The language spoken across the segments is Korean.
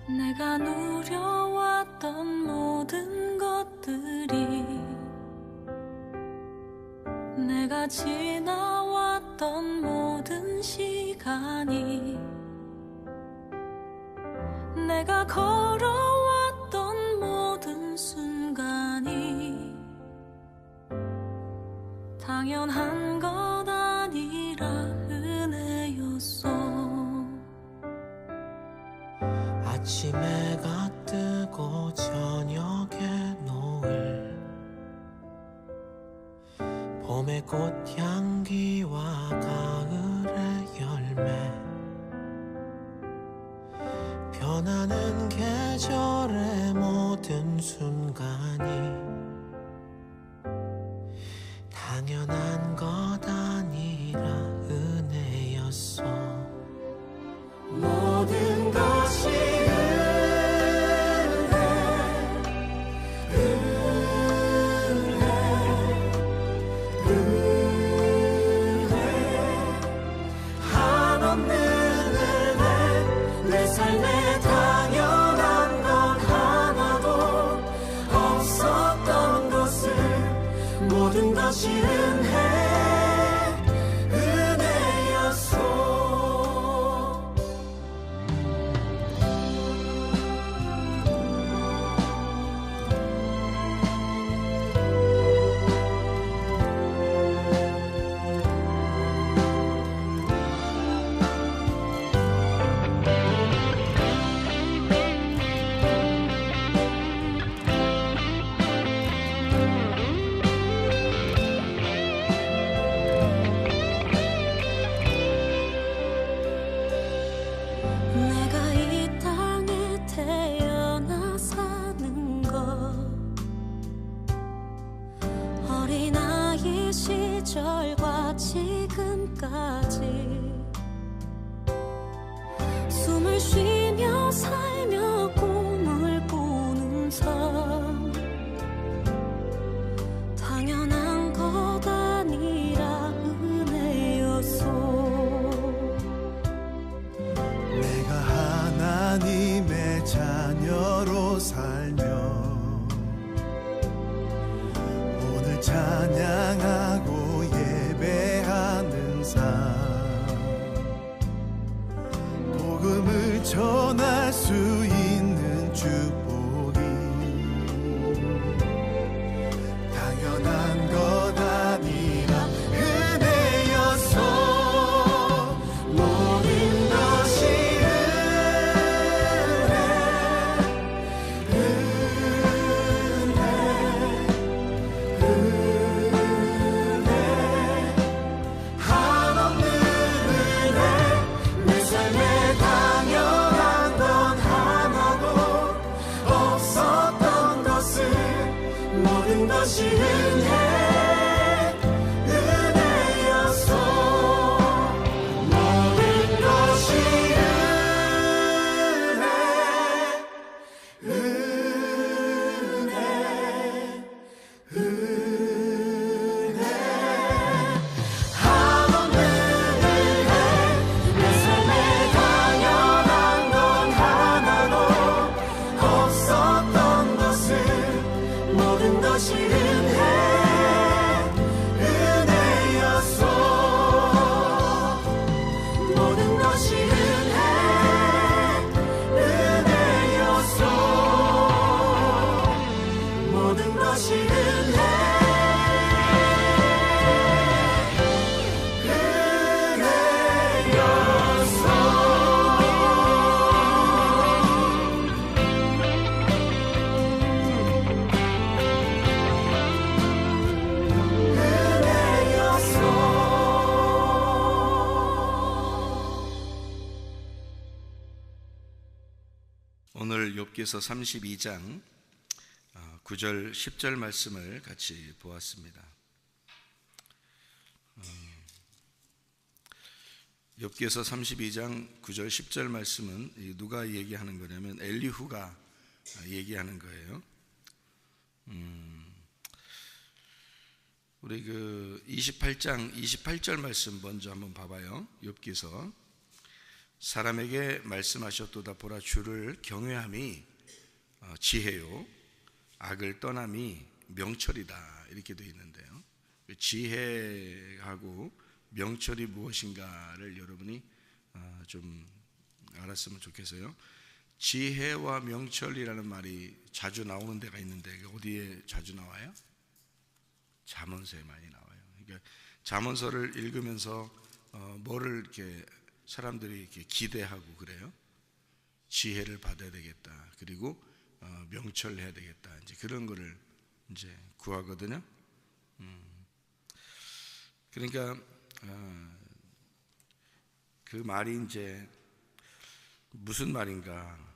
내가 누려왔던 모든 것들이, 내가 지나왔던 모든 시간이, 내가 걸어왔던 모든 순간이 당연한 것 아니라 은혜였어. 아침 해가 뜨고 저녁에 노을, 봄의 꽃향기와 가을의 열매, 변하는 계절의 모든 순간이 당연한 것 아니라 은혜였어. 모든 것이 한없는 은혜, 내 삶에 당연한 건 하나도 없었던 것을, 모든 것이 은혜였어. 내가 이 땅에 태어나 사는 것, 어린아이 시절과 지금까지 숨을 쉬며 살며 꿈을 꾸는 삶, 당연한 것 아니라 은혜였어. 내가 하나님의 자녀로 살며 오늘 찬양하고 예배하는 삶, 복음을 전할 수 있는 축복이 당연한 것 아니라 은혜였어. 모든 것이 한없는 은혜, 내 삶에 당연한 건 하나도 없었던 것을, 모든 것이 은혜였어. 모든 것이 한없는 은혜, 내 삶에 당연한 건 하나도 없었던 것을, 모든 것이 은혜였어. 모든 것이 은혜였어. 모든 것이 오늘 욥기서 32장 9절 10절 말씀을 같이 보았습니다. 욥기서 32장 9절 10절 말씀은 누가 얘기하는 거냐면 엘리후가 얘기하는 거예요. 우리 28장 28절 말씀 먼저 한번 봐봐요. 욥기서 사람에게 말씀하셨도다 보라 주를 경외함이 지혜요 악을 떠남이 명철이다 이렇게 되어 있는데요. 지혜하고 명철이 무엇인가를 여러분이 좀 알았으면 좋겠어요. 지혜와 명철이라는 말이 자주 나오는 데가 있는데 어디에 자주 나와요? 잠언서에 많이 나와요. 그러니까 잠언서를 읽으면서 뭐를 이렇게 사람들이 이렇게 기대하고 그래요? 지혜를 받아야 되겠다. 그리고 명철해야 되겠다. 이제 그런 거를 이제 구하거든요. 그러니까 그 말이 이제 무슨 말인가?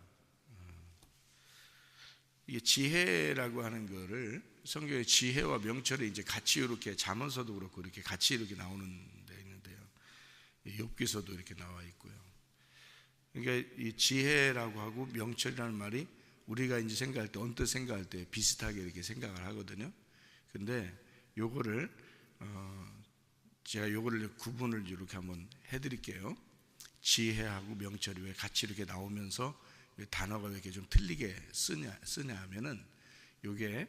이게 지혜라고 하는 거를 성경에 지혜와 명철이 이제 같이 이렇게 잠언서도 그렇고 이렇게 같이 이렇게 나오는 데 있는데요. 욥기서도 이렇게 나와 있고요. 그러니까 이 지혜라고 하고 명철이라는 말이 우리가 이제 생각할 때 언뜻 생각할 때 비슷하게 이렇게 생각을 하거든요. 근데 요거를 제가 요거를 구분을 이렇게 한번 해드릴게요. 지혜하고 명철이 왜 같이 이렇게 나오면서 왜 단어가 왜 이렇게 좀 틀리게 쓰냐 하면은 요게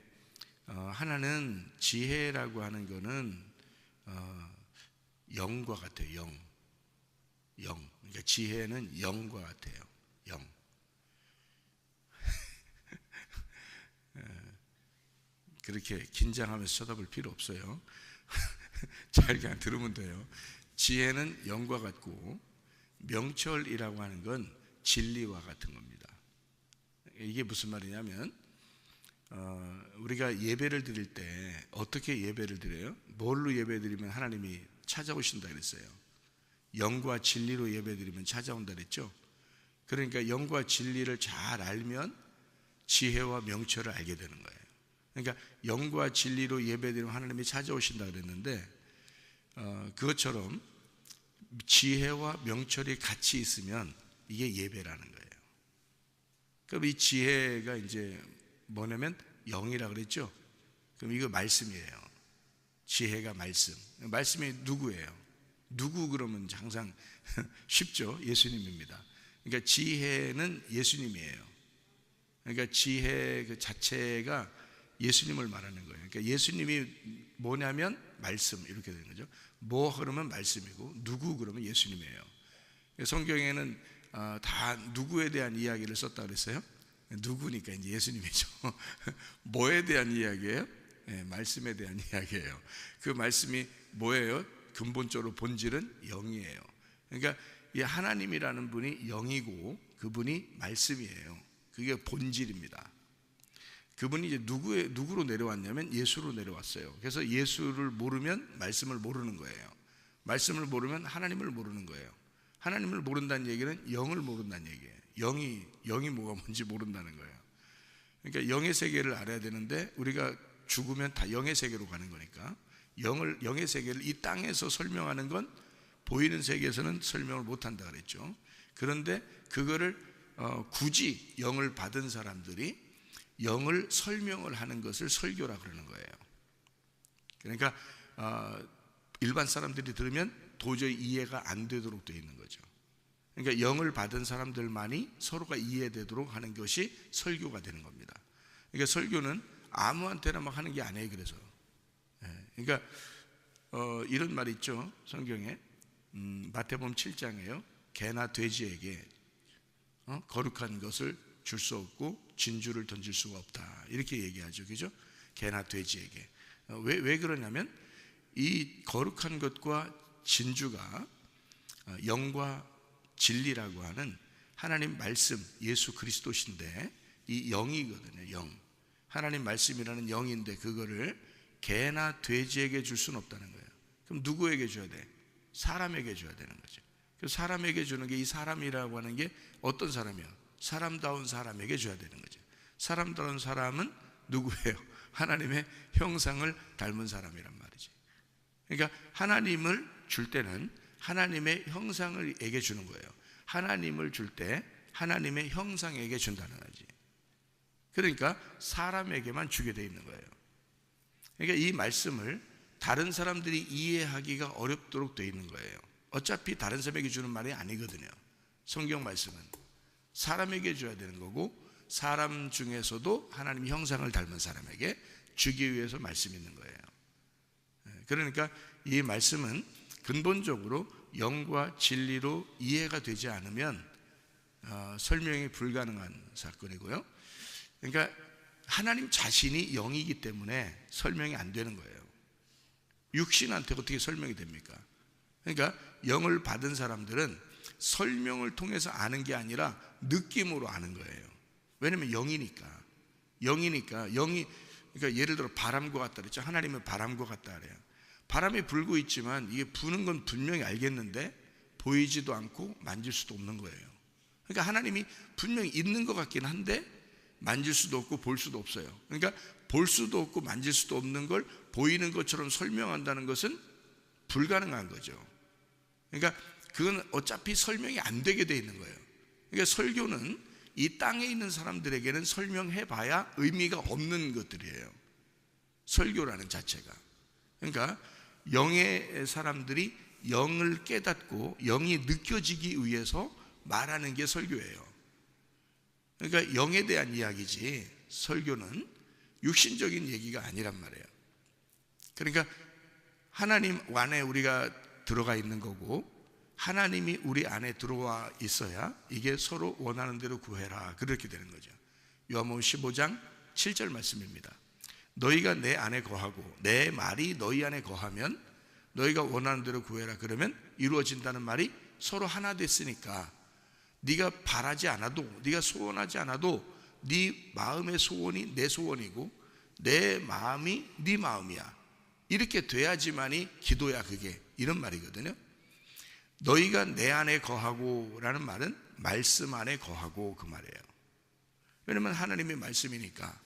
하나는 지혜라고 하는 거는 영과 같아요. 영. 그러니까 지혜는 영과 같아요. 영. 그렇게 긴장하면서 쳐다볼 필요 없어요. 잘 그냥 들으면 돼요. 지혜는 영과 같고 명철이라고 하는 건 진리와 같은 겁니다. 이게 무슨 말이냐면 우리가 예배를 드릴 때 어떻게 예배를 드려요? 뭘로 예배 드리면 하나님이 찾아오신다 그랬어요? 영과 진리로 예배 드리면 찾아온다 그랬죠? 그러니까 영과 진리를 잘 알면 지혜와 명철을 알게 되는 거예요. 그러니까 영과 진리로 예배 드리면 하나님이 찾아오신다 그랬는데 그것처럼 지혜와 명철이 같이 있으면 이게 예배라는 거예요. 그럼 이 지혜가 이제 뭐냐면 영이라 그랬죠? 그럼 이거 말씀이에요. 지혜가 말씀. 말씀이 누구예요? 누구 그러면 항상 쉽죠? 예수님입니다. 그러니까 지혜는 예수님이에요. 그러니까 지혜 그 자체가 예수님을 말하는 거예요. 그러니까 예수님이 뭐냐면 말씀 이렇게 되는 거죠. 뭐 그러면 말씀이고 누구 그러면 예수님이에요. 성경에는 다 누구에 대한 이야기를 썼다 그랬어요? 누구니까 이제 예수님이죠. 뭐에 대한 이야기예요? 네, 말씀에 대한 이야기예요. 그 말씀이 뭐예요? 근본적으로 본질은 영이에요. 그러니까 이 하나님이라는 분이 영이고 그분이 말씀이에요. 그게 본질입니다. 그분이 이제 누구로 내려왔냐면 예수로 내려왔어요. 그래서 예수를 모르면 말씀을 모르는 거예요. 말씀을 모르면 하나님을 모르는 거예요. 하나님을 모른다는 얘기는 영을 모른다는 얘기예요. 영이 뭐가 뭔지 모른다는 거예요. 그러니까 영의 세계를 알아야 되는데 우리가 죽으면 다 영의 세계로 가는 거니까 영의 세계를 이 땅에서 설명하는 건 보이는 세계에서는 설명을 못한다 그랬죠. 그런데 그거를 굳이 영을 받은 사람들이 영을 설명을 하는 것을 설교라 그러는 거예요. 그러니까 일반 사람들이 들으면 도저히 이해가 안 되도록 되어 있는 거죠. 그러니까 영을 받은 사람들만이 서로가 이해되도록 하는 것이 설교가 되는 겁니다. 그러니까 설교는 아무한테나 막 하는 게 아니에요. 그래서 그러니까 이런 말이 있죠. 성경에 마태복음 7장에요. 개나 돼지에게 거룩한 것을 줄 수 없고 진주를 던질 수가 없다 이렇게 얘기하죠. 그죠? 개나 돼지에게 왜 그러냐면 이 거룩한 것과 진주가 영과 진리라고 하는 하나님 말씀 예수 그리스도신데 이 영이거든요. 영 하나님 말씀이라는 영인데 그거를 개나 돼지에게 줄 수는 없다는 거예요. 그럼 누구에게 줘야 돼? 사람에게 줘야 되는 거죠. 그래서 사람에게 주는 게 이 사람이라고 하는 게 어떤 사람이에요? 사람다운 사람에게 줘야 되는 거죠. 사람다운 사람은 누구예요? 하나님의 형상을 닮은 사람이란 말이지. 그러니까 하나님을 줄 때는 하나님의 형상에게 주는 거예요. 하나님을 줄 때 하나님의 형상에게 준다는 거지. 그러니까 사람에게만 주게 돼 있는 거예요. 그러니까 이 말씀을 다른 사람들이 이해하기가 어렵도록 돼 있는 거예요. 어차피 다른 사람에게 주는 말이 아니거든요. 성경 말씀은 사람에게 줘야 되는 거고, 사람 중에서도 하나님 형상을 닮은 사람에게 주기 위해서 말씀이 있는 거예요. 그러니까 이 말씀은 근본적으로 영과 진리로 이해가 되지 않으면 설명이 불가능한 사건이고요. 그러니까 하나님 자신이 영이기 때문에 설명이 안 되는 거예요. 육신한테 어떻게 설명이 됩니까? 그러니까 영을 받은 사람들은 설명을 통해서 아는 게 아니라 느낌으로 아는 거예요. 왜냐면 영이니까. 그러니까 예를 들어 바람과 같다 그랬죠. 하나님은 바람과 같다 그래요. 바람이 불고 있지만 이게 부는 건 분명히 알겠는데 보이지도 않고 만질 수도 없는 거예요. 그러니까 하나님이 분명히 있는 것 같긴 한데 만질 수도 없고 볼 수도 없어요. 그러니까 볼 수도 없고 만질 수도 없는 걸 보이는 것처럼 설명한다는 것은 불가능한 거죠. 그러니까 그건 어차피 설명이 안 되게 돼 있는 거예요. 그러니까 설교는 이 땅에 있는 사람들에게는 설명해 봐야 의미가 없는 것들이에요. 설교라는 자체가. 그러니까 영의 사람들이 영을 깨닫고 영이 느껴지기 위해서 말하는 게 설교예요. 그러니까 영에 대한 이야기지 설교는 육신적인 얘기가 아니란 말이에요. 그러니까 하나님 안에 우리가 들어가 있는 거고, 하나님이 우리 안에 들어와 있어야 이게 서로 원하는 대로 구해라, 그렇게 되는 거죠. 요한복음 15장 7절 말씀입니다. 너희가 내 안에 거하고 내 말이 너희 안에 거하면 너희가 원하는 대로 구해라, 그러면 이루어진다는 말이 서로 하나 됐으니까 네가 바라지 않아도, 네가 소원하지 않아도 네 마음의 소원이 내 소원이고 내 마음이 네 마음이야. 이렇게 돼야지만이 기도야, 그게. 이런 말이거든요. 너희가 내 안에 거하고 라는 말은 말씀 안에 거하고, 그 말이에요. 왜냐면 하나님의 말씀이니까,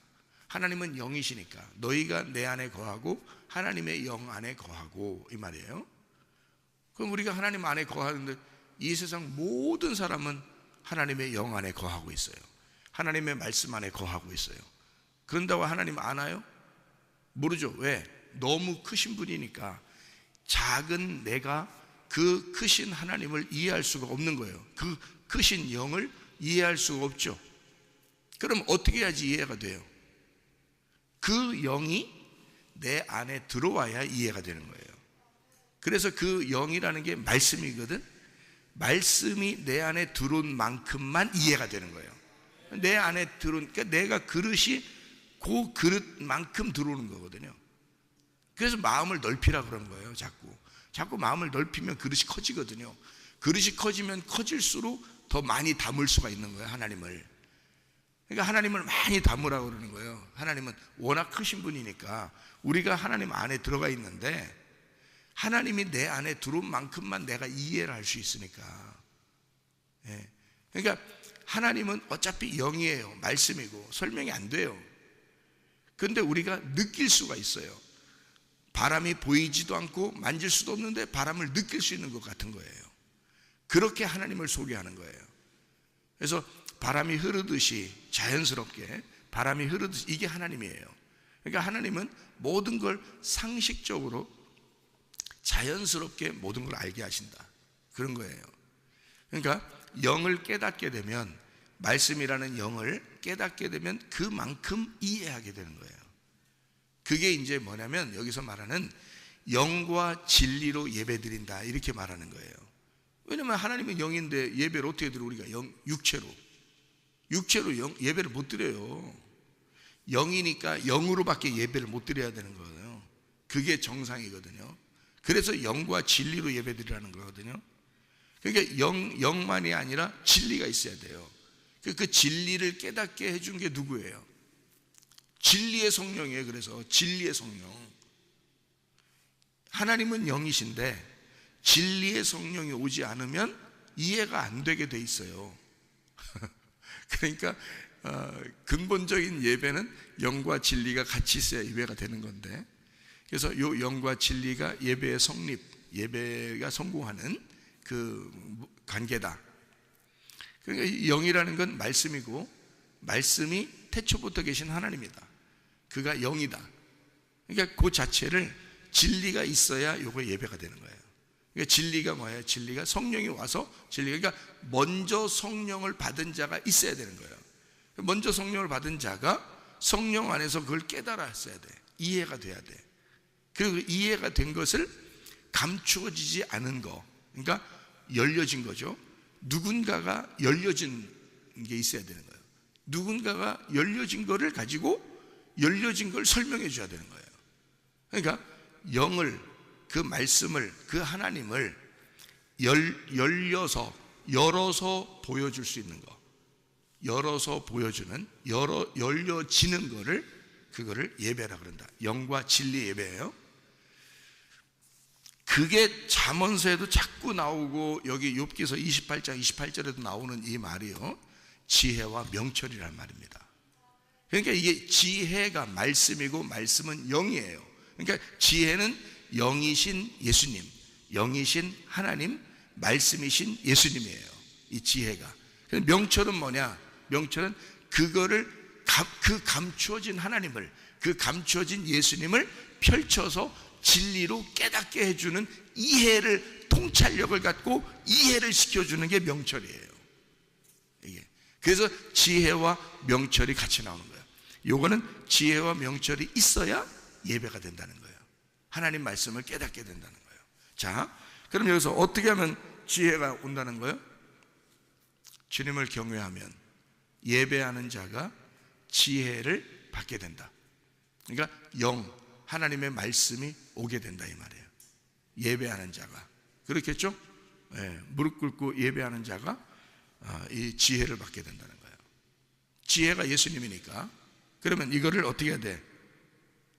하나님은 영이시니까 너희가 내 안에 거하고 하나님의 영 안에 거하고, 이 말이에요. 그럼 우리가 하나님 안에 거하는데 이 세상 모든 사람은 하나님의 영 안에 거하고 있어요. 하나님의 말씀 안에 거하고 있어요. 그런다고 하나님 아나요? 모르죠. 왜? 너무 크신 분이니까. 작은 내가 그 크신 하나님을 이해할 수가 없는 거예요. 그 크신 영을 이해할 수가 없죠. 그럼 어떻게 해야지 이해가 돼요? 그 영이 내 안에 들어와야 이해가 되는 거예요. 그래서 그 영이라는 게 말씀이거든. 말씀이 내 안에 들어온 만큼만 이해가 되는 거예요. 내 안에 들어온, 그러니까 내가 그릇이 그 그릇만큼 들어오는 거거든요. 그래서 마음을 넓히라 그런 거예요. 자꾸 마음을 넓히면 그릇이 커지거든요. 그릇이 커지면 커질수록 더 많이 담을 수가 있는 거예요, 하나님을. 그러니까 하나님을 많이 담으라고 그러는 거예요. 하나님은 워낙 크신 분이니까 우리가 하나님 안에 들어가 있는데 하나님이 내 안에 들어온 만큼만 내가 이해를 할 수 있으니까. 그러니까 하나님은 어차피 영이에요. 말씀이고 설명이 안 돼요. 그런데 우리가 느낄 수가 있어요. 바람이 보이지도 않고 만질 수도 없는데 바람을 느낄 수 있는 것 같은 거예요. 그렇게 하나님을 소개하는 거예요. 그래서 바람이 흐르듯이, 자연스럽게 바람이 흐르듯이, 이게 하나님이에요. 그러니까 하나님은 모든 걸 상식적으로 자연스럽게 모든 걸 알게 하신다, 그런 거예요. 그러니까 영을 깨닫게 되면, 말씀이라는 영을 깨닫게 되면 그만큼 이해하게 되는 거예요. 그게 이제 뭐냐면 여기서 말하는 영과 진리로 예배드린다, 이렇게 말하는 거예요. 왜냐면 하나님은 영인데 예배를 어떻게 드려? 우리가 육체로 예배를 못 드려요. 영이니까 영으로밖에 예배를 못 드려야 되는 거예요. 그게 정상이거든요. 그래서 영과 진리로 예배드리라는 거거든요. 그러니까 영만이 아니라 진리가 있어야 돼요. 그 진리를 깨닫게 해준 게 누구예요? 진리의 성령이에요. 그래서 진리의 성령. 하나님은 영이신데 진리의 성령이 오지 않으면 이해가 안 되게 돼 있어요. 그러니까 근본적인 예배는 영과 진리가 같이 있어야 예배가 되는 건데, 그래서 이 영과 진리가 예배의 성립, 예배가 성공하는 그 관계다. 그러니까 영이라는 건 말씀이고, 말씀이 태초부터 계신 하나님이다. 그가 영이다. 그러니까 그 자체를 진리가 있어야 요거 예배가 되는 거예요. 그러니까 진리가 뭐예요? 진리가 성령이 와서 진리가, 그러니까 먼저 성령을 받은 자가 있어야 되는 거예요. 먼저 성령을 받은 자가 성령 안에서 그걸 깨달았어야 돼. 이해가 돼야 돼. 그리고 이해가 된 것을 감추어지지 않은 거, 그러니까 열려진 거죠. 누군가가 열려진 게 있어야 되는 거예요. 누군가가 열려진 거를 가지고 열려진 걸 설명해 줘야 되는 거예요. 그러니까 영을, 그 말씀을, 그 하나님을 열어서 보여줄 수 있는 거, 열어서 보여주는, 열려지는 거를, 그거를 예배라 그런다. 영과 진리 예배예요. 그게 잠언서에도 자꾸 나오고 여기 욥기서 28장 28절에도 나오는 이 말이요, 지혜와 명철이란 말입니다. 그러니까 이게 지혜가 말씀이고 말씀은 영이에요. 그러니까 지혜는 영이신 예수님, 영이신 하나님, 말씀이신 예수님이에요, 이 지혜가. 명철은 뭐냐? 명철은 그거를 그 감추어진 하나님을, 그 감추어진 예수님을 펼쳐서 진리로 깨닫게 해주는 이해를, 통찰력을 갖고 이해를 시켜주는 게 명철이에요. 이게. 그래서 지혜와 명철이 같이 나오는 거예요. 요거는 지혜와 명철이 있어야 예배가 된다는 거예요. 하나님 말씀을 깨닫게 된다는 거예요. 자, 그럼 여기서 어떻게 하면 지혜가 온다는 거예요? 주님을 경외하면 예배하는 자가 지혜를 받게 된다. 그러니까 하나님의 말씀이 오게 된다 이 말이에요. 예배하는 자가, 그렇겠죠? 무릎 꿇고 예배하는 자가 이 지혜를 받게 된다는 거예요. 지혜가 예수님이니까. 그러면 이거를 어떻게 해야 돼?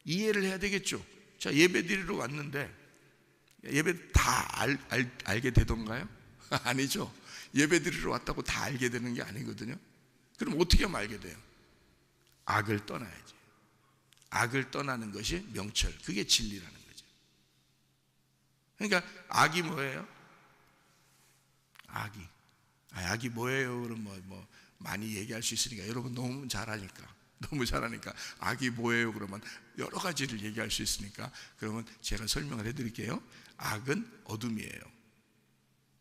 이해를 해야 되겠죠. 자, 예배 드리러 왔는데 예배 다 알게 되던가요? 아니죠. 예배 드리러 왔다고 다 알게 되는 게 아니거든요. 그럼 어떻게 하면 알게 돼요? 악을 떠나야지. 악을 떠나는 것이 명철, 그게 진리라는 거죠. 그러니까 악이 뭐예요? 악이 뭐예요? 그럼 뭐 많이 얘기할 수 있으니까, 여러분 너무 잘하니까 악이 뭐예요? 그러면 여러 가지를 얘기할 수 있으니까, 그러면 제가 설명을 해드릴게요. 악은 어둠이에요.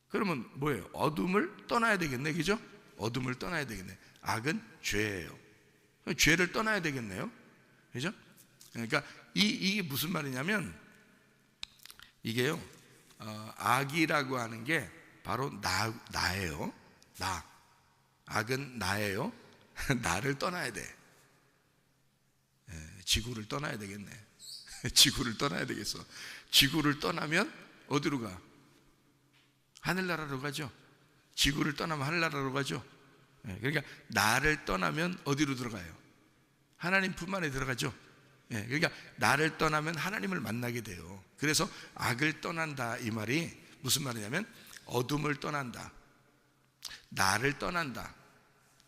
그러면 뭐예요? 어둠을 떠나야 되겠네, 그죠? 어둠을 떠나야 되겠네. 악은 죄예요. 죄를 떠나야 되겠네요, 그죠? 그러니까 이게 무슨 말이냐면, 이게요, 악이라고 하는 게 바로 나예요. 악은 나예요. 나를 떠나야 돼. 지구를 떠나야 되겠네. 지구를 떠나야 되겠어. 지구를 떠나면 어디로 가? 하늘나라로 가죠. 지구를 떠나면 하늘나라로 가죠. 그러니까 나를 떠나면 어디로 들어가요? 하나님 품 안에 들어가죠. 그러니까 나를 떠나면 하나님을 만나게 돼요. 그래서 악을 떠난다 이 말이 무슨 말이냐면, 어둠을 떠난다, 나를 떠난다,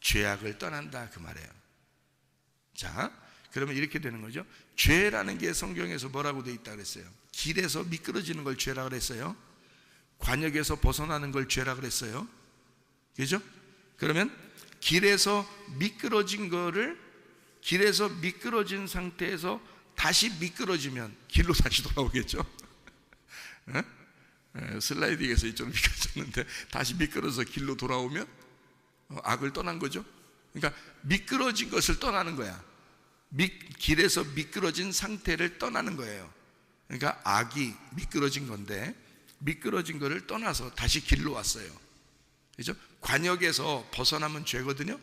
죄악을 떠난다 그 말이에요. 자, 그러면 이렇게 되는 거죠. 죄라는 게 성경에서 뭐라고 돼 있다 그랬어요? 길에서 미끄러지는 걸 죄라 그랬어요. 관역에서 벗어나는 걸 죄라 그랬어요. 그죠? 그러면 길에서 미끄러진 상태에서 다시 미끄러지면 길로 다시 돌아오겠죠. 슬라이딩에서 이쪽으로 미끄러졌는데 다시 미끄러져서 길로 돌아오면 악을 떠난 거죠. 그러니까 미끄러진 것을 떠나는 거야. 길에서 미끄러진 상태를 떠나는 거예요. 그러니까 악이 미끄러진 건데, 미끄러진 거를 떠나서 다시 길로 왔어요. 그죠? 관역에서 벗어나면 죄거든요.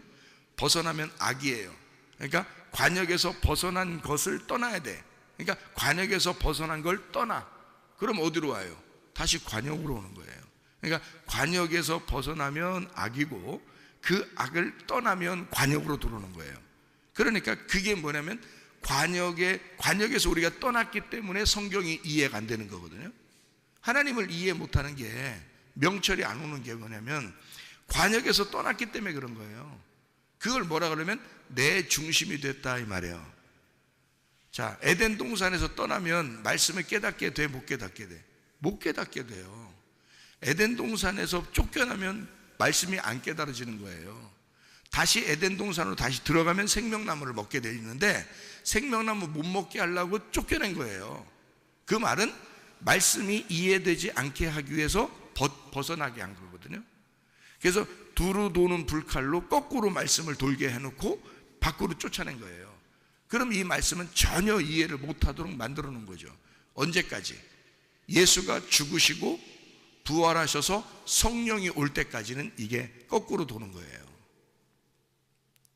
벗어나면 악이에요. 그러니까 관역에서 벗어난 것을 떠나야 돼. 그러니까 관역에서 벗어난 걸 떠나. 그럼 어디로 와요? 다시 관역으로 오는 거예요. 그러니까 관역에서 벗어나면 악이고, 그 악을 떠나면 관역으로 들어오는 거예요. 그러니까 그게 뭐냐면, 관역에서 우리가 떠났기 때문에 성경이 이해가 안 되는 거거든요. 하나님을 이해 못하는 게, 명철이 안 오는 게 뭐냐면 관역에서 떠났기 때문에 그런 거예요. 그걸 뭐라 그러면 내 중심이 됐다 이 말이에요. 자, 에덴 동산에서 떠나면 말씀을 깨닫게 돼, 못 깨닫게 돼? 못 깨닫게 돼요. 에덴 동산에서 쫓겨나면 말씀이 안 깨달아지는 거예요. 다시 에덴 동산으로 다시 들어가면 생명나무를 먹게 돼 있는데, 생명나무 못 먹게 하려고 쫓겨낸 거예요. 그 말은, 생명나무 먹게 하려고 쫓겨낸 거예요. 그 말은, 생명나무 먹게 하려고 쫓겨낸 거예요. 그 말은, 생명나무 먹게 하려고 쫓겨낸 거예요. 그 말은, 생명나무 먹게 하려고 쫓겨낸 거예요. 그 말은, 생명나무 먹게 하려고 쫓겨낸 거예요. 그 말은, 생명나무 먹게 하려고 쫓겨낸 거예요. 그 말은, 말씀이 이해되지 않게 하기 위해서 벗어나게 한 거거든요. 그래서 두루 도는 불칼로 거꾸로 말씀을 돌게 해놓고 밖으로 쫓아낸 거예요. 그럼 이 말씀은 전혀 이해를 못하도록 만들어 놓은 거죠. 언제까지? 예수가 죽으시고 부활하셔서 성령이 올 때까지는 이게 거꾸로 도는 거예요.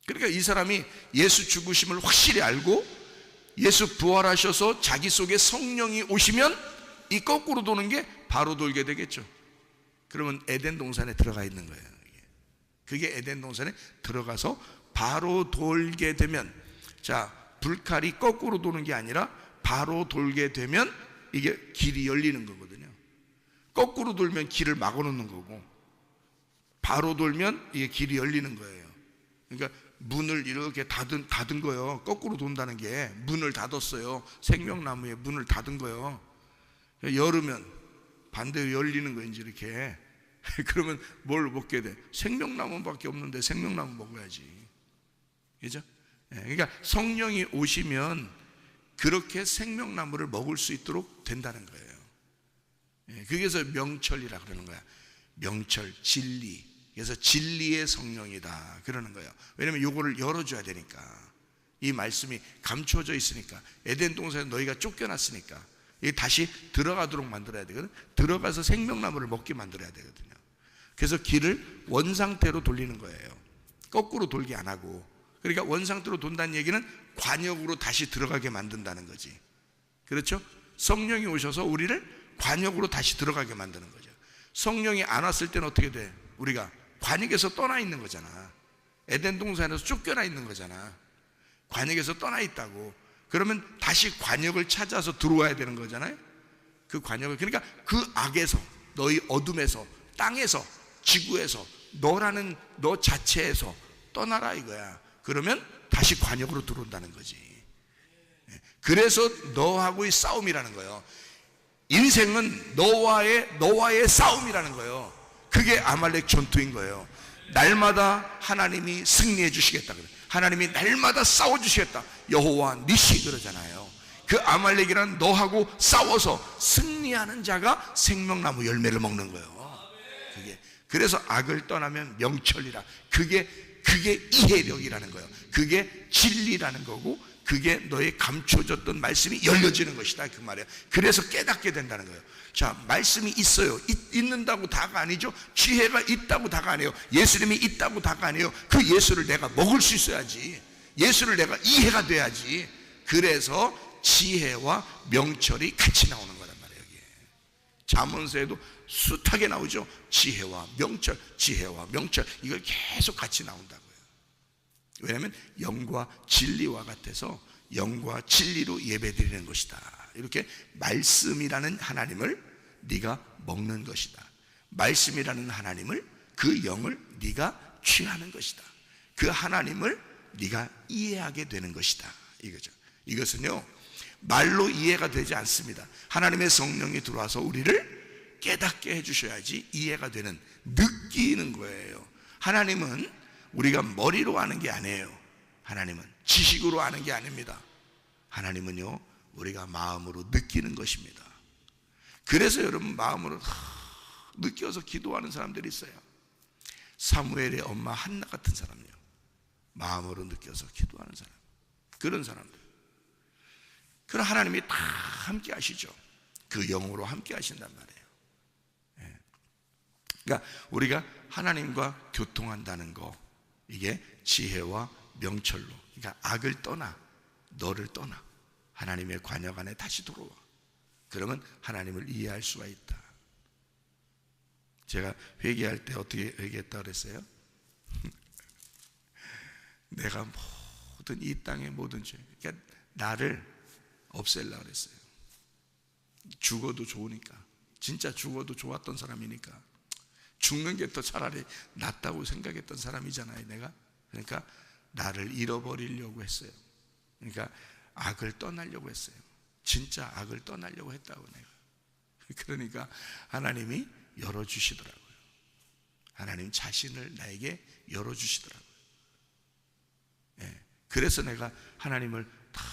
그러니까 이 사람이 예수 죽으심을 확실히 알고 예수 부활하셔서 자기 속에 성령이 오시면 이 거꾸로 도는 게 바로 돌게 되겠죠. 그러면 에덴 동산에 들어가 있는 거예요. 그게 에덴 동산에 들어가서 바로 돌게 되면, 자, 불칼이 거꾸로 도는 게 아니라 바로 돌게 되면 이게 길이 열리는 거거든요. 거꾸로 돌면 길을 막아놓는 거고, 바로 돌면 이게 길이 열리는 거예요. 그러니까 문을 이렇게 닫은 거예요. 거꾸로 돈다는 게 문을 닫았어요. 생명나무에 문을 닫은 거예요. 열으면 반대로 열리는 거예요. 이제 이렇게. 그러면 뭘 먹게 돼? 생명나무밖에 없는데 생명나무 먹어야지. 그죠? 그러니까 성령이 오시면 그렇게 생명나무를 먹을 수 있도록 된다는 거예요. 그래서 명철이라 그러는 거야. 명철, 진리. 그래서 진리의 성령이다 그러는 거예요. 왜냐면 요거를 열어줘야 되니까. 이 말씀이 감춰져 있으니까. 에덴 동산에 너희가 쫓겨났으니까 이게 다시 들어가도록 만들어야 되거든. 들어가서 생명나무를 먹게 만들어야 되거든요. 그래서 길을 원상태로 돌리는 거예요. 거꾸로 돌게 안 하고. 그러니까 원상태로 돈다는 얘기는 관역으로 다시 들어가게 만든다는 거지. 그렇죠? 성령이 오셔서 우리를 관역으로 다시 들어가게 만드는 거죠. 성령이 안 왔을 때는 어떻게 돼? 우리가 관역에서 떠나 있는 거잖아. 에덴 동산에서 쫓겨나 있는 거잖아. 관역에서 떠나 있다고. 그러면 다시 관역을 찾아서 들어와야 되는 거잖아요. 그 관역을, 그러니까 그 악에서, 너희 어둠에서, 땅에서, 지구에서, 너라는 너 자체에서 떠나라 이거야. 그러면 다시 관역으로 들어온다는 거지. 그래서 너하고의 싸움이라는 거예요. 인생은 너와의 싸움이라는 거예요. 그게 아말렉 전투인 거예요. 날마다 하나님이 승리해 주시겠다 그래. 하나님이 날마다 싸워 주시겠다. 여호와 니시 그러잖아요. 그 아말렉이란 너하고 싸워서 승리하는 자가 생명나무 열매를 먹는 거예요. 그래서 악을 떠나면 명철이라. 그게 이해력이라는 거예요. 그게 진리라는 거고, 그게 너의 감춰졌던 말씀이 열려지는 것이다 그 말이에요. 그래서 깨닫게 된다는 거예요. 자, 말씀이 있어요. 있는다고 다가 아니죠. 지혜가 있다고 다가 아니에요. 예수님이 있다고 다가 아니에요. 그 예수를 내가 먹을 수 있어야지. 예수를 내가 이해가 돼야지. 그래서 지혜와 명철이 같이 나오는 거란 말이에요. 여기에. 잠언서에도 숱하게 나오죠. 지혜와 명철, 지혜와 명철. 이걸 계속 같이 나온다고요. 왜냐하면 영과 진리와 같아서 영과 진리로 예배드리는 것이다. 이렇게 말씀이라는 하나님을 네가 먹는 것이다. 말씀이라는 하나님을, 그 영을 네가 취하는 것이다. 그 하나님을 네가 이해하게 되는 것이다 이거죠. 이것은요 말로 이해가 되지 않습니다. 하나님의 성령이 들어와서 우리를 깨닫게 해주셔야지 이해가 되는, 느끼는 거예요. 하나님은 우리가 머리로 아는 게 아니에요. 하나님은 지식으로 아는 게 아닙니다. 하나님은요 우리가 마음으로 느끼는 것입니다. 그래서 여러분 마음으로 느껴서 기도하는 사람들이 있어요. 사무엘의 엄마 한나 같은 사람이요, 마음으로 느껴서 기도하는 사람, 그런 사람들. 그럼 하나님이 다 함께 하시죠. 그 영으로 함께 하신단 말이에요. 그러니까 우리가 하나님과 교통한다는 거, 이게 지혜와 명철로, 그러니까 악을 떠나, 너를 떠나 하나님의 관역 안에 다시 들어와. 그러면 하나님을 이해할 수가 있다. 제가 회개할 때 어떻게 회개했다 그랬어요? 내가 모든 이 땅의 모든 죄, 그러니까 나를 없애려고 그랬어요. 죽어도 좋으니까, 진짜 죽어도 좋았던 사람이니까, 죽는 게 더 차라리 낫다고 생각했던 사람이잖아요 내가. 그러니까 나를 잃어버리려고 했어요. 그러니까 악을 떠나려고 했어요. 진짜 악을 떠나려고 했다고 내가. 그러니까 하나님이 열어주시더라고요. 하나님 자신을 나에게 열어주시더라고요. 그래서 내가 하나님을 다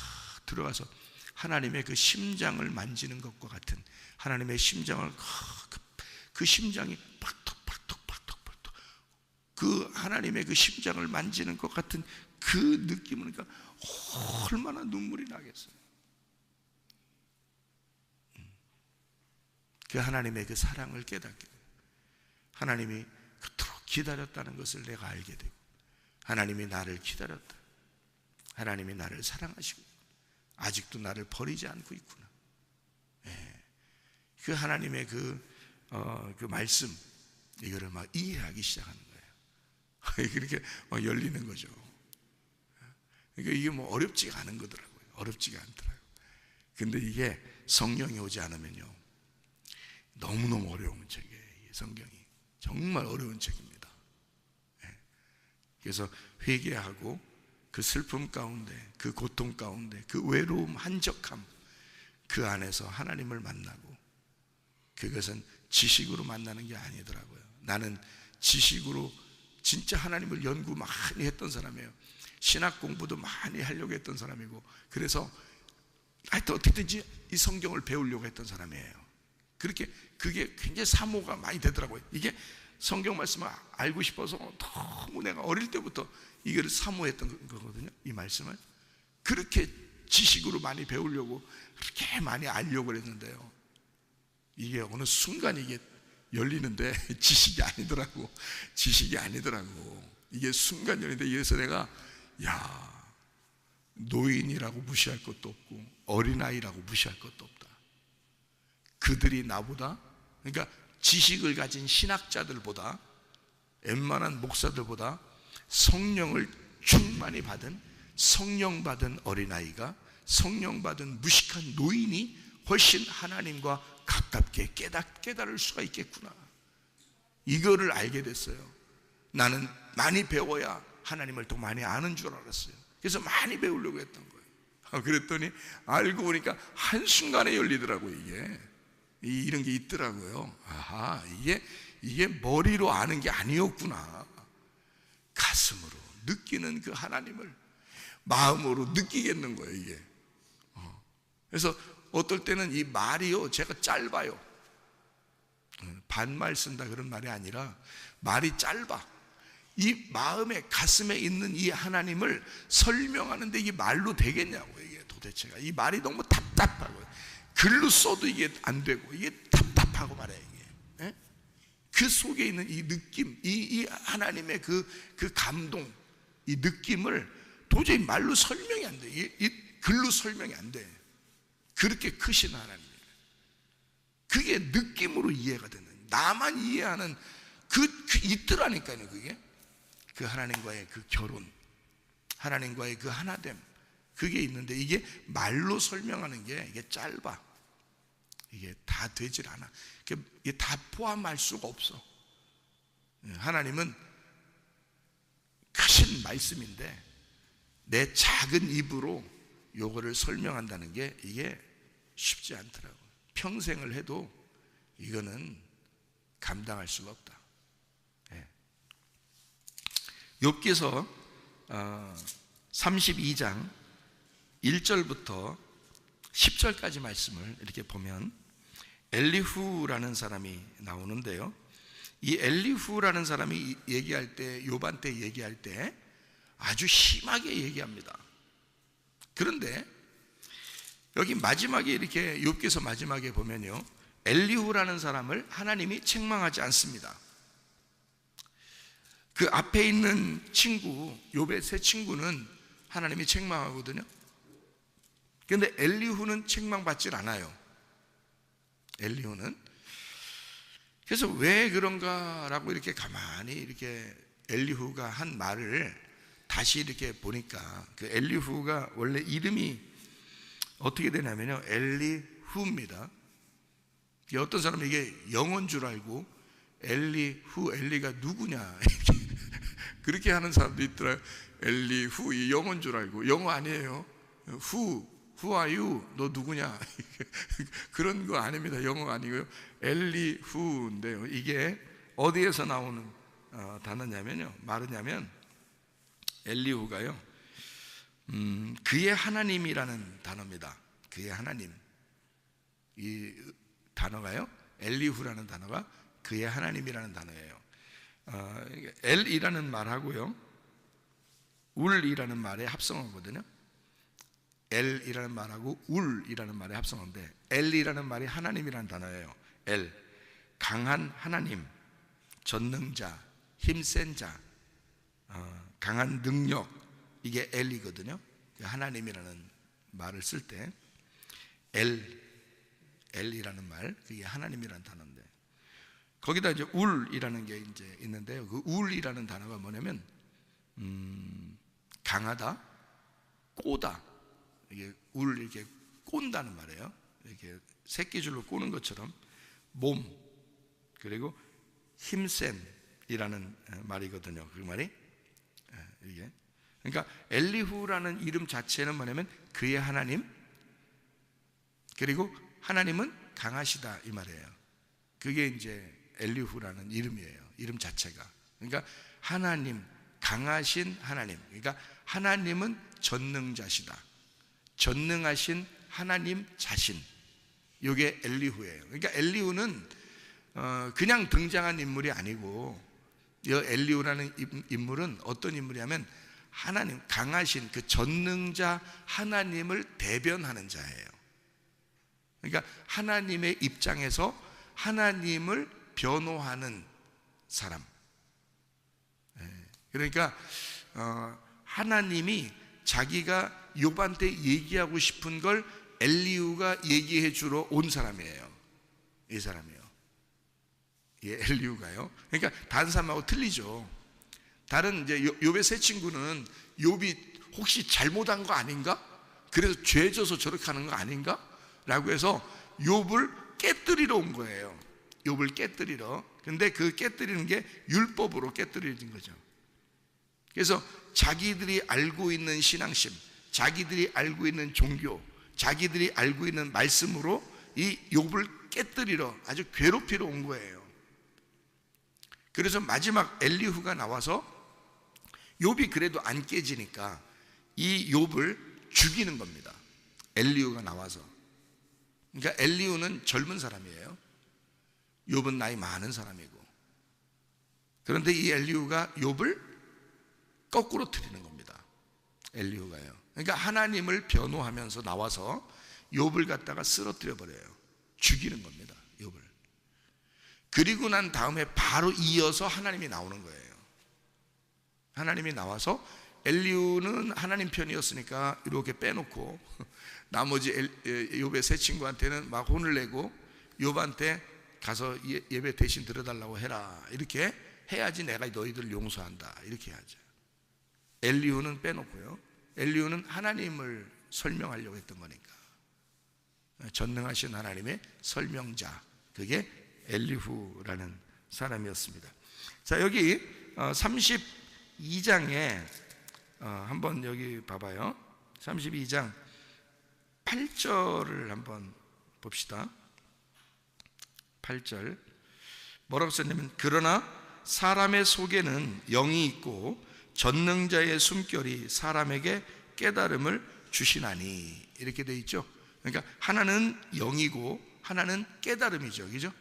들어가서 하나님의 그 심장을 만지는 것과 같은, 하나님의 심장을 그 심장이 박톡박톡박톡박톡, 그 하나님의 그 심장을 만지는 것 같은 그 느낌을, 그러니까 얼마나 눈물이 나겠어요. 그 하나님의 그 사랑을 깨닫게 돼요. 하나님이 그토록 기다렸다는 것을 내가 알게 되고, 하나님이 나를 기다렸다, 하나님이 나를 사랑하시고 아직도 나를 버리지 않고 있구나. 그 하나님의 그 말씀, 이거를 막 이해하기 시작하는 거예요. 그렇게 막 열리는 거죠. 그러니까 이게 뭐 어렵지가 않은 거더라고요. 어렵지가 않더라고요. 근데 이게 성령이 오지 않으면요, 너무너무 어려운 책이에요. 성경이 정말 어려운 책입니다. 그래서 회개하고 그 슬픔 가운데, 그 고통 가운데, 그 외로움, 한적함, 그 안에서 하나님을 만나고, 그것은 지식으로 만나는 게 아니더라고요. 나는 지식으로 진짜 하나님을 연구 많이 했던 사람이에요. 신학 공부도 많이 하려고 했던 사람이고, 그래서 하여튼 어떻게든지 이 성경을 배우려고 했던 사람이에요. 그렇게 그게 굉장히 사모가 많이 되더라고요. 이게 성경 말씀을 알고 싶어서 너무 내가 어릴 때부터 이걸 사모했던 거거든요. 이 말씀을 그렇게 지식으로 많이 배우려고 그렇게 많이 알려고 했는데요, 이게 어느 순간 이게 열리는데 지식이 아니더라고. 지식이 아니더라고. 이게 순간 열리는데, 그래서 내가 노인이라고 무시할 것도 없고 어린아이라고 무시할 것도 없다. 그들이 나보다, 그러니까 지식을 가진 신학자들보다, 웬만한 목사들보다 성령을 충만히 받은, 성령 받은 어린아이가, 성령 받은 무식한 노인이 훨씬 하나님과 가깝게 깨달을 수가 있겠구나. 이거를 알게 됐어요. 나는 많이 배워야 하나님을 더 많이 아는 줄 알았어요. 그래서 많이 배우려고 했던 거예요. 그랬더니 알고 보니까 한순간에 열리더라고요. 이게 이런 게 있더라고요. 아하, 이게 머리로 아는 게 아니었구나. 가슴으로 느끼는 그 하나님을 마음으로 느끼겠는 거예요, 이게. 그래서 어떨 때는 이 말이요, 제가 짧아요. 반말 쓴다 그런 말이 아니라 말이 짧아. 이 마음에, 가슴에 있는 이 하나님을 설명하는데 이게 말로 되겠냐고. 이게 도대체가 이 말이 너무 답답하고, 글로 써도 이게 안 되고, 이게 답답하고 말이에요. 이게 그 속에 있는 이 느낌, 이 하나님의 그 감동, 이 느낌을 도저히 말로 설명이 안 돼. 이 글로 설명이 안 돼. 그렇게 크신 하나님이에요. 그게 느낌으로 이해가 되는, 나만 이해하는 있더라니까요. 그게 그 하나님과의 그 결혼, 하나님과의 그 하나됨, 그게 있는데, 이게 말로 설명하는 게 이게 짧아. 이게 다 되질 않아. 이게 다 포함할 수가 없어. 하나님은 크신 말씀인데 내 작은 입으로 요거를 설명한다는 게 이게 쉽지 않더라고요. 평생을 해도 이거는 감당할 수가 없다. 욥기서 32장 1절부터 10절까지 말씀을 이렇게 보면 엘리후라는 사람이 나오는데요, 이 엘리후라는 사람이 얘기할 때, 욥한테 얘기할 때 아주 심하게 얘기합니다. 그런데 여기 마지막에 이렇게 욥기서 마지막에 보면요, 엘리후라는 사람을 하나님이 책망하지 않습니다. 그 앞에 있는 친구, 욥의 세 친구는 하나님이 책망하거든요. 그런데 엘리후는 책망받질 않아요. 엘리후는. 그래서 왜 그런가라고 이렇게 가만히 이렇게 엘리후가 한 말을 다시 이렇게 보니까, 그 엘리후가 원래 이름이 어떻게 되냐면요, 엘리후입니다. 어떤 사람은 이게 영어인 줄 알고 엘리후, 엘리가 누구냐 그렇게 하는 사람도 있더라고요. 엘리후, 이 영어인 줄 알고. 영어 아니에요. who are you? 너 누구냐 그런 거 아닙니다. 영어 아니고요, 엘리후인데요, 이게 어디에서 나오는 단어냐면요, 말하냐면 엘리후가요, 그의 하나님이라는 단어입니다. 그의 하나님. 이 단어가요, 엘리후라는 단어가 그의 하나님이라는 단어예요. 엘이라는 말하고요, 울이라는 말의 합성어거든요. 엘이라는 말하고 울이라는 말의 합성어인데, 엘이라는 말이 하나님이라는 단어예요. 엘, 강한 하나님, 전능자, 힘센 자, 강한 능력, 이게 엘이거든요. 하나님이라는 말을 쓸 때 엘이라는 말, 그게 하나님이라는 단어인데, 거기다 이제 울이라는 게 이제 있는데요. 그 울이라는 단어가 뭐냐면 강하다, 꼬다. 이게 울 이렇게 꼰다는 말이에요. 이렇게 새끼줄로 꼬는 것처럼 몸, 그리고 힘센이라는 말이거든요. 그 말이 이게. 그러니까 엘리후라는 이름 자체는 뭐냐면 그의 하나님, 그리고 하나님은 강하시다 이 말이에요. 그게 이제 엘리후라는 이름이에요. 이름 자체가. 그러니까 하나님, 강하신 하나님. 그러니까 하나님은 전능자시다. 전능하신 하나님 자신. 이게 엘리후예요. 그러니까 엘리후는 그냥 등장한 인물이 아니고, 이 엘리후라는 인물은 어떤 인물이냐면 하나님, 강하신 그 전능자 하나님을 대변하는 자예요. 그러니까 하나님의 입장에서 하나님을 변호하는 사람. 그러니까 하나님이 자기가 욥한테 얘기하고 싶은 걸 엘리후가 얘기해 주러 온 사람이에요. 이 사람이요. 예, 엘리후가요. 그러니까 다른 사람하고 틀리죠. 다른 이제 욥의 세 친구는 욥이 혹시 잘못한 거 아닌가? 그래서 죄져서 저렇게 하는 거 아닌가? 라고 해서 욥을 깨뜨리러 온 거예요. 욥을 깨뜨리러. 근데 그 깨뜨리는 게 율법으로 깨뜨리는 거죠. 그래서 자기들이 알고 있는 신앙심, 자기들이 알고 있는 종교, 자기들이 알고 있는 말씀으로 이 욥을 깨뜨리러, 아주 괴롭히러 온 거예요. 그래서 마지막 엘리후가 나와서 욥이 그래도 안 깨지니까 이 욥을 죽이는 겁니다. 엘리후가 나와서. 그러니까 엘리후는 젊은 사람이에요. 욥은 나이 많은 사람이고. 그런데 이 엘리후가 욥을 거꾸로 틀리는 겁니다. 엘리후가요. 그러니까 하나님을 변호하면서 나와서 욥을 갖다가 쓰러뜨려 버려요. 죽이는 겁니다. 욥을. 그리고 난 다음에 바로 이어서 하나님이 나오는 거예요. 하나님이 나와서 엘리후는 하나님 편이었으니까 이렇게 빼놓고 나머지 욥의 세 친구한테는 막 혼을 내고 욥한테 가서 예배 대신 드려달라고 해라. 이렇게 해야지 내가 너희들 용서한다. 이렇게 해야죠. 엘리후는 빼놓고요. 엘리후는 하나님을 설명하려고 했던 거니까. 전능하신 하나님의 설명자. 그게 엘리후라는 사람이었습니다. 자, 여기 32장에 한번 여기 봐봐요. 32장 8절을 한번 봅시다. 8절 뭐라고 썼냐면, 그러나 사람의 속에는 영이 있고 전능자의 숨결이 사람에게 깨달음을 주시나니, 이렇게 돼 있죠. 그러니까 하나는 영이고 하나는 깨달음이죠. 그죠?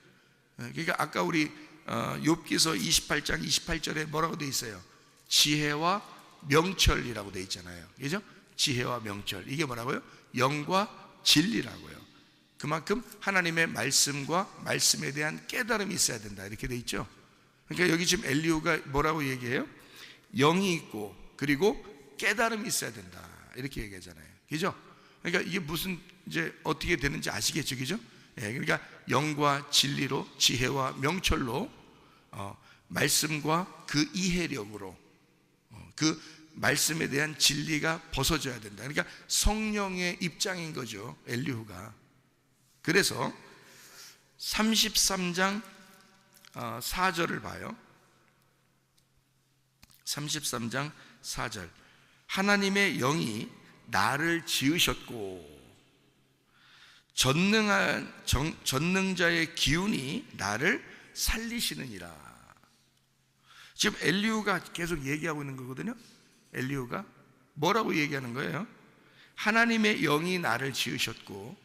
그러니까 아까 우리 욥기서 28장 28절에 뭐라고 돼 있어요? 지혜와 명철이라고 돼 있잖아요. 그죠? 지혜와 명철. 이게 뭐라고요? 영과 진리라고요. 그만큼 하나님의 말씀과 말씀에 대한 깨달음이 있어야 된다. 이렇게 돼 있죠. 그러니까 여기 지금 엘리후가 뭐라고 얘기해요? 영이 있고 그리고 깨달음이 있어야 된다. 이렇게 얘기하잖아요. 그죠? 그러니까 이게 무슨 이제 어떻게 되는지 아시겠죠? 그죠? 예, 그러니까 영과 진리로, 지혜와 명철로, 말씀과 그 이해력으로, 그 말씀에 대한 진리가 벗어져야 된다. 그러니까 성령의 입장인 거죠, 엘리후가. 그래서 33장 4절을 봐요. 33장 4절. 하나님의 영이 나를 지으셨고 전능자의 기운이 나를 살리시느니라. 지금 엘리후가 계속 얘기하고 있는 거거든요. 엘리후가 뭐라고 얘기하는 거예요? 하나님의 영이 나를 지으셨고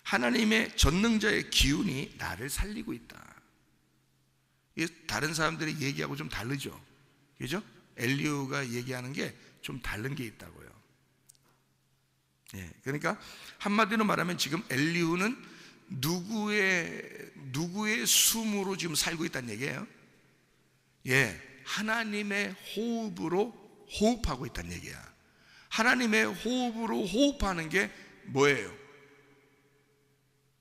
하나님의 전능자의 기운이 나를 살리고 있다. 이게 다른 사람들이 얘기하고 좀 다르죠. 그죠? 엘리후가 얘기하는 게 좀 다른 게 있다고요. 예, 그러니까 한마디로 말하면 지금 엘리후는 누구의 숨으로 지금 살고 있다는 얘기예요. 예, 하나님의 호흡으로 호흡하고 있다는 얘기야. 하나님의 호흡으로 호흡하는 게 뭐예요?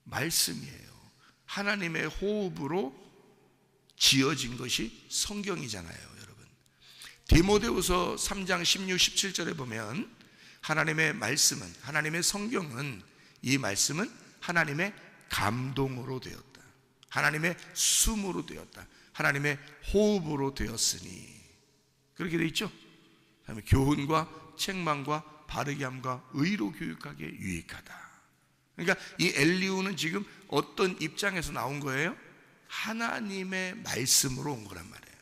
말씀이에요. 하나님의 호흡으로 지어진 것이 성경이잖아요, 여러분. 디모데후서 3장 16, 17절에 보면 하나님의 말씀은, 하나님의 성경은, 이 말씀은 하나님의 감동으로 되었다. 하나님의 숨으로 되었다. 하나님의 호흡으로 되었으니, 그렇게 되어 있죠. 그다음에 교훈과 책망과 바르게 함과 의로 교육하기에 유익하다. 그러니까 이 엘리후는 지금 어떤 입장에서 나온 거예요? 하나님의 말씀으로 온 거란 말이에요.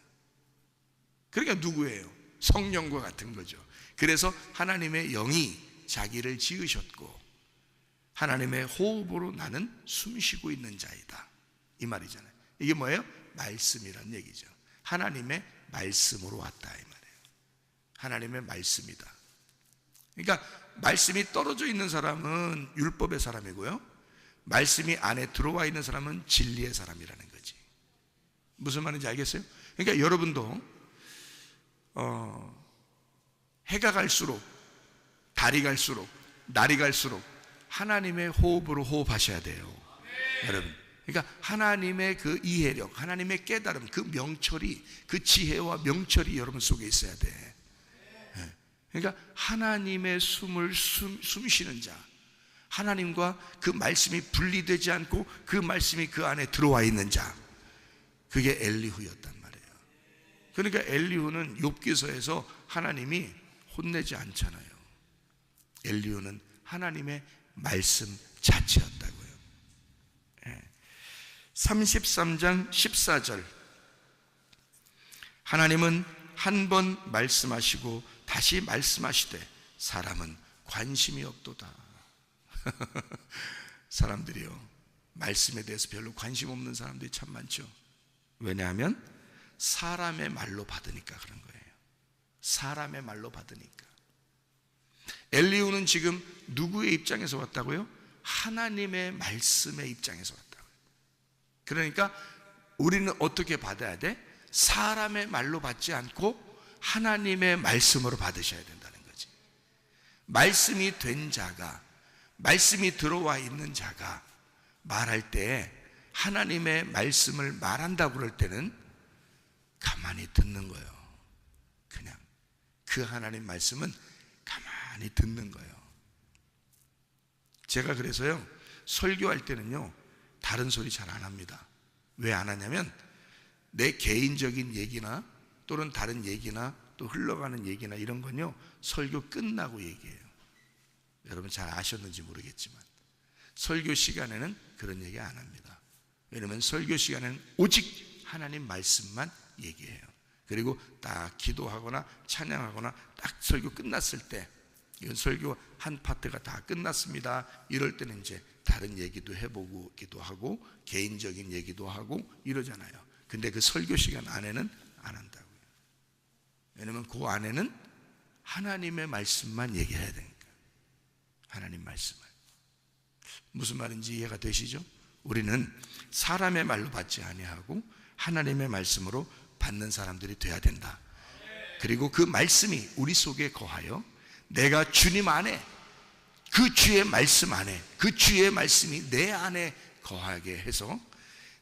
그러니까 누구예요? 성령과 같은 거죠. 그래서 하나님의 영이 자기를 지으셨고 하나님의 호흡으로 나는 숨쉬고 있는 자이다, 이 말이잖아요. 이게 뭐예요? 말씀이란 얘기죠. 하나님의 말씀으로 왔다, 이 말이에요. 하나님의 말씀이다. 그러니까 말씀이 떨어져 있는 사람은 율법의 사람이고요, 말씀이 안에 들어와 있는 사람은 진리의 사람이라는 거지. 무슨 말인지 알겠어요? 그러니까 여러분도 해가 갈수록, 달이 갈수록, 날이 갈수록 하나님의 호흡으로 호흡하셔야 돼요, 여러분. 그러니까 하나님의 그 이해력, 하나님의 깨달음, 그 명철이, 그 지혜와 명철이 여러분 속에 있어야 돼. 그러니까 하나님의 숨을 숨쉬는 자, 하나님과 그 말씀이 분리되지 않고 그 말씀이 그 안에 들어와 있는 자, 그게 엘리후였단 말이에요. 그러니까 엘리후는 욥기서에서 하나님이 혼내지 않잖아요. 엘리후는 하나님의 말씀 자체였다고요. 33장 14절, 하나님은 한 번 말씀하시고 다시 말씀하시되 사람은 관심이 없도다. 사람들이요, 말씀에 대해서 별로 관심 없는 사람들이 참 많죠. 왜냐하면 사람의 말로 받으니까 그런 거예요. 사람의 말로 받으니까. 엘리후는 지금 누구의 입장에서 왔다고요? 하나님의 말씀의 입장에서 왔다고요. 그러니까 우리는 어떻게 받아야 돼? 사람의 말로 받지 않고 하나님의 말씀으로 받으셔야 된다는 거지. 말씀이 된 자가, 말씀이 들어와 있는 자가 말할 때, 하나님의 말씀을 말한다고 그럴 때는 가만히 듣는 거예요. 그냥 그 하나님 말씀은 가만히 듣는 거예요. 제가 그래서요, 설교할 때는요 다른 소리 잘 안 합니다. 왜 안 하냐면 내 개인적인 얘기나 또는 다른 얘기나 또 흘러가는 얘기나 이런 건요 설교 끝나고 얘기해요. 여러분 잘 아셨는지 모르겠지만 설교 시간에는 그런 얘기 안 합니다. 왜냐하면 설교 시간에는 오직 하나님 말씀만 얘기해요. 그리고 딱 기도하거나 찬양하거나 딱 설교 끝났을 때, 이건 설교 한 파트가 다 끝났습니다, 이럴 때는 이제 다른 얘기도 해보고 기도하고 개인적인 얘기도 하고 이러잖아요. 근데 그 설교 시간 안에는 안 한다고요. 왜냐면 그 안에는 하나님의 말씀만 얘기해야 되니까. 하나님 말씀을. 무슨 말인지 이해가 되시죠? 우리는 사람의 말로 받지 아니하고 하나님의 말씀으로 받는 사람들이 돼야 된다. 그리고 그 말씀이 우리 속에 거하여 내가 주님 안에, 그 주의 말씀 안에, 그 주의 말씀이 내 안에 거하게 해서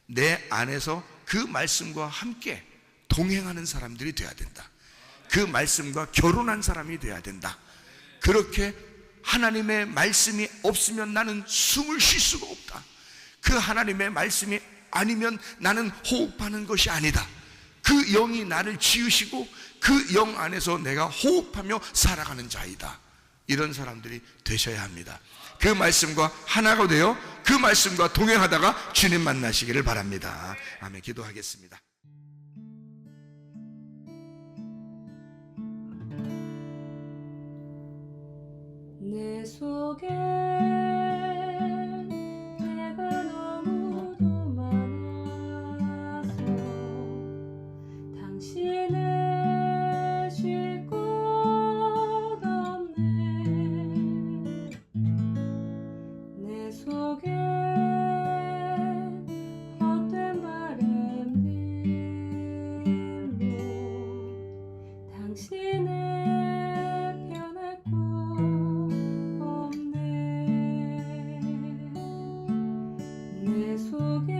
내 안에서 그 말씀과 함께 동행하는 사람들이 돼야 된다. 그 말씀과 결혼한 사람이 돼야 된다. 그렇게 하나님의 말씀이 없으면 나는 숨을 쉴 수가 없다. 그 하나님의 말씀이 아니면 나는 호흡하는 것이 아니다. 그 영이 나를 지으시고 그 영 안에서 내가 호흡하며 살아가는 자이다. 이런 사람들이 되셔야 합니다. 그 말씀과 하나가 되어 그 말씀과 동행하다가 주님 만나시기를 바랍니다. 아멘. 기도하겠습니다. 내 속에 내가 너무도 많아서 당신을 쉴 곳 없네. 내 속에 헛된 바램들로 당신을 변할 곳 없네. 내 속에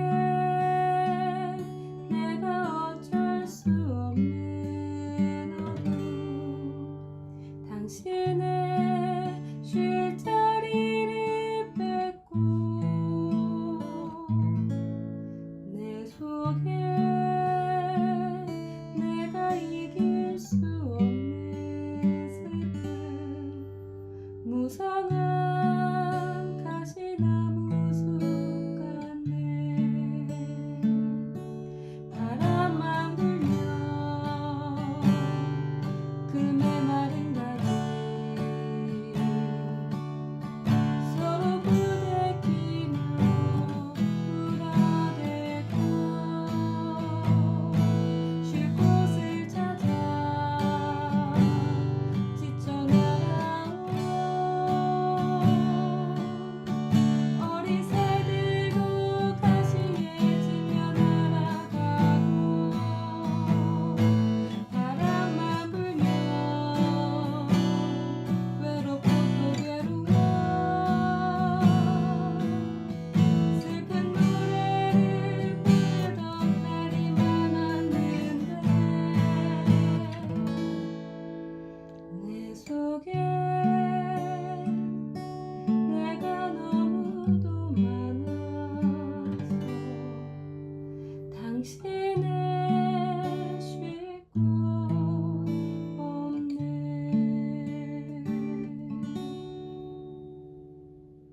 내가 어쩔 수 없는 어둠 당신의 쉴 자리를 뺏고 내 속에 내가 이길 수 없는 슬픔 무성한